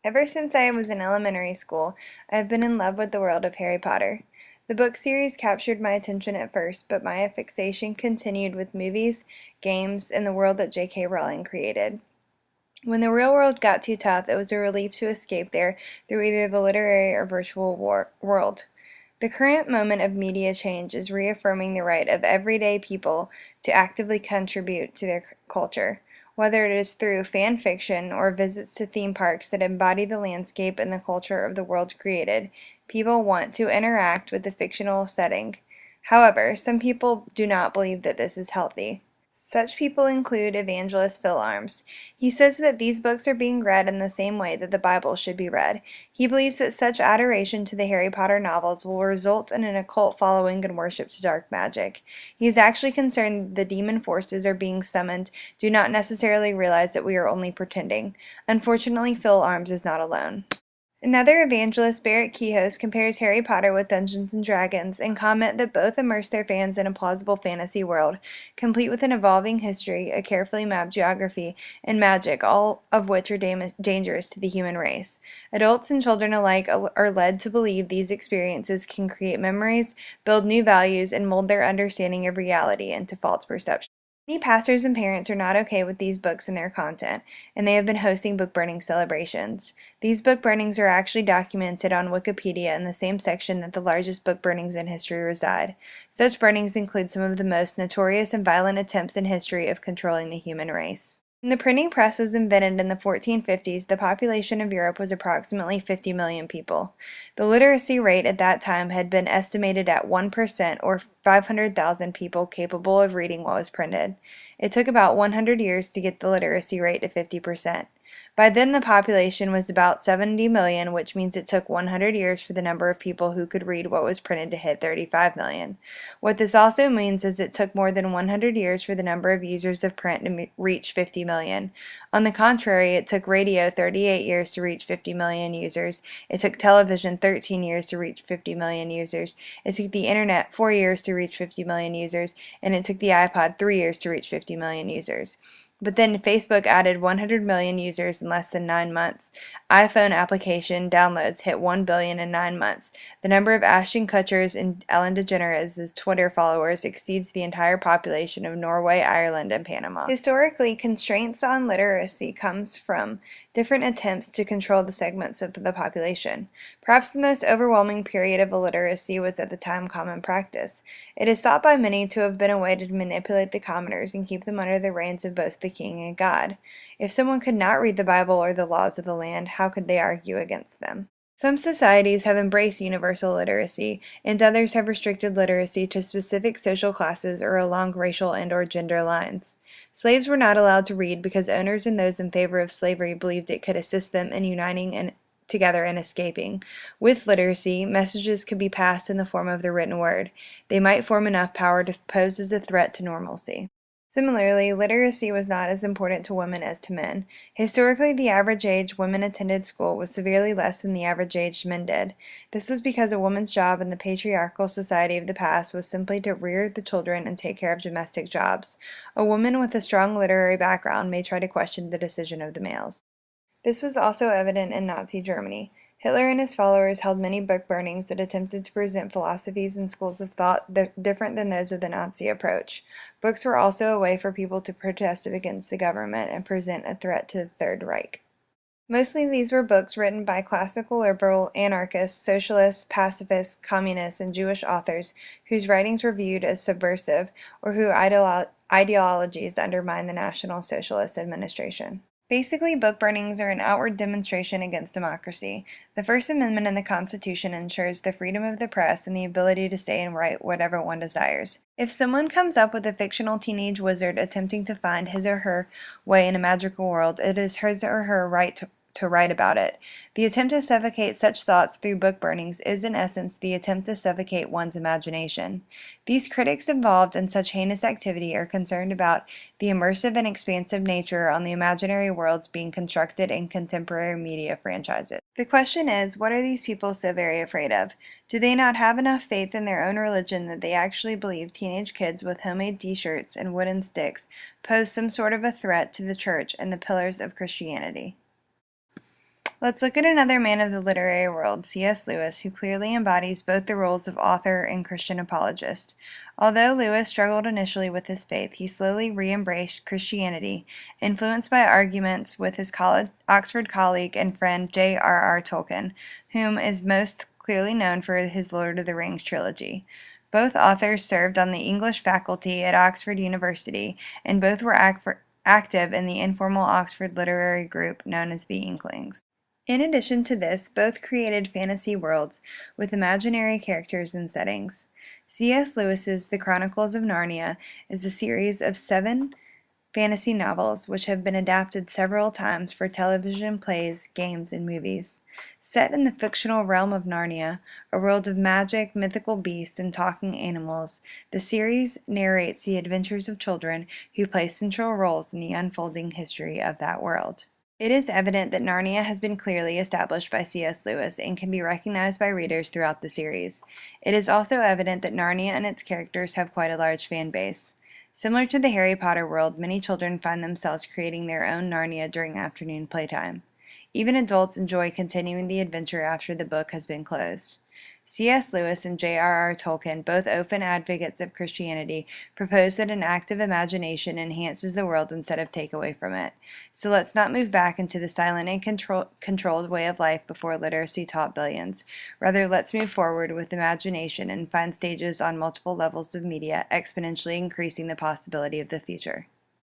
Ever since I was in elementary school, I have been in love with the world of Harry Potter. The book series captured my attention at first, but my fixation continued with movies, games, and the world that J.K. Rowling created. When the real world got too tough, it was a relief to escape there through either the literary or virtual world. The current moment of media change is reaffirming the right of everyday people to actively contribute to their culture, whether it is through fan fiction or visits to theme parks that embody the landscape and the culture of the world created. People want to interact with the fictional setting. However, some people do not believe that this is healthy. Such people include evangelist Phil Arms. He says that these books are being read in the same way that the Bible should be read. He believes that such adoration to the Harry Potter novels will result in an occult following and worship to dark magic. He is actually concerned that the demon forces are being summoned do not necessarily realize that we are only pretending. Unfortunately, Phil Arms is not alone. Another evangelist, Barrett Keyhouse, compares Harry Potter with Dungeons and Dragons and comment that both immerse their fans in a plausible fantasy world, complete with an evolving history, a carefully mapped geography, and magic, all of which are dangerous to the human race. Adults and children alike are led to believe these experiences can create memories, build new values, and mold their understanding of reality into false perceptions. Many pastors and parents are not okay with these books and their content, and they have been hosting book burning celebrations. These book burnings are actually documented on Wikipedia in the same section that the largest book burnings in history reside. Such burnings include some of the most notorious and violent attempts in history of controlling the human race. When the printing press was invented in the 1450s, the population of Europe was approximately 50 million people. The literacy rate at that time had been estimated at 1% or 500,000 people capable of reading what was printed. It took about 100 years to get the literacy rate to 50%. By then, the population was about 70 million, which means it took 100 years for the number of people who could read what was printed to hit 35 million. What this also means is it took more than 100 years for the number of users of print to reach 50 million. On the contrary, it took radio 38 years to reach 50 million users. It took television 13 years to reach 50 million users. It took the internet 4 years to reach 50 million users, and it took the iPod 3 years to reach 50 million users. But then Facebook added 100 million users in less than 9 months. iPhone application downloads hit 1 billion in 9 months. The number of Ashton Kutchers and Ellen DeGeneres' Twitter followers exceeds the entire population of Norway, Ireland, and Panama. Historically, constraints on literacy comes from different attempts to control the segments of the population. Perhaps the most overwhelming period of illiteracy was at the time common practice. It is thought by many to have been a way to manipulate the commoners and keep them under the reigns of both the king and God. If someone could not read the Bible or the laws of the land, how could they argue against them? Some societies have embraced universal literacy, and others have restricted literacy to specific social classes or along racial and/or gender lines. Slaves were not allowed to read because owners and those in favor of slavery believed it could assist them in uniting and together and escaping. With literacy, messages could be passed in the form of the written word. They might form enough power to pose as a threat to normalcy. Similarly, literacy was not as important to women as to men. Historically, the average age women attended school was severely less than the average age men did. This was because a woman's job in the patriarchal society of the past was simply to rear the children and take care of domestic jobs. A woman with a strong literary background may try to question the decision of the males. This was also evident in Nazi Germany. Hitler and his followers held many book burnings that attempted to present philosophies and schools of thought different than those of the Nazi approach. Books were also a way for people to protest against the government and present a threat to the Third Reich. Mostly these were books written by classical liberal, anarchists, socialists, pacifists, communists, and Jewish authors whose writings were viewed as subversive or whose ideologies undermined the National Socialist administration. Basically, book burnings are an outward demonstration against democracy. The First Amendment in the Constitution ensures the freedom of the press and the ability to say and write whatever one desires. If someone comes up with a fictional teenage wizard attempting to find his or her way in a magical world, it is his or her right to write about it. The attempt to suffocate such thoughts through book burnings is in essence the attempt to suffocate one's imagination. These critics involved in such heinous activity are concerned about the immersive and expansive nature on the imaginary worlds being constructed in contemporary media franchises. The question is, what are these people so very afraid of? Do they not have enough faith in their own religion that they actually believe teenage kids with homemade t-shirts and wooden sticks pose some sort of a threat to the church and the pillars of Christianity? Let's look at another man of the literary world, C.S. Lewis, who clearly embodies both the roles of author and Christian apologist. Although Lewis struggled initially with his faith, he slowly re-embraced Christianity, influenced by arguments with his Oxford colleague and friend J.R.R. Tolkien, whom is most clearly known for his Lord of the Rings trilogy. Both authors served on the English faculty at Oxford University, and both were active in the informal Oxford literary group known as the Inklings. In addition to this, both created fantasy worlds with imaginary characters and settings. C.S. Lewis's The Chronicles of Narnia is a series of 7 fantasy novels which have been adapted several times for television, plays, games, and movies. Set in the fictional realm of Narnia, a world of magic, mythical beasts, and talking animals, the series narrates the adventures of children who play central roles in the unfolding history of that world. It is evident that Narnia has been clearly established by C.S. Lewis and can be recognized by readers throughout the series. It is also evident that Narnia and its characters have quite a large fan base. Similar to the Harry Potter world, many children find themselves creating their own Narnia during afternoon playtime. Even adults enjoy continuing the adventure after the book has been closed. C.S. Lewis and J.R.R. Tolkien, both open advocates of Christianity, propose that an active imagination enhances the world instead of take away from it. So let's not move back into the silent and controlled way of life before literacy taught billions. Rather, let's move forward with imagination and find stages on multiple levels of media, exponentially increasing the possibility of the future.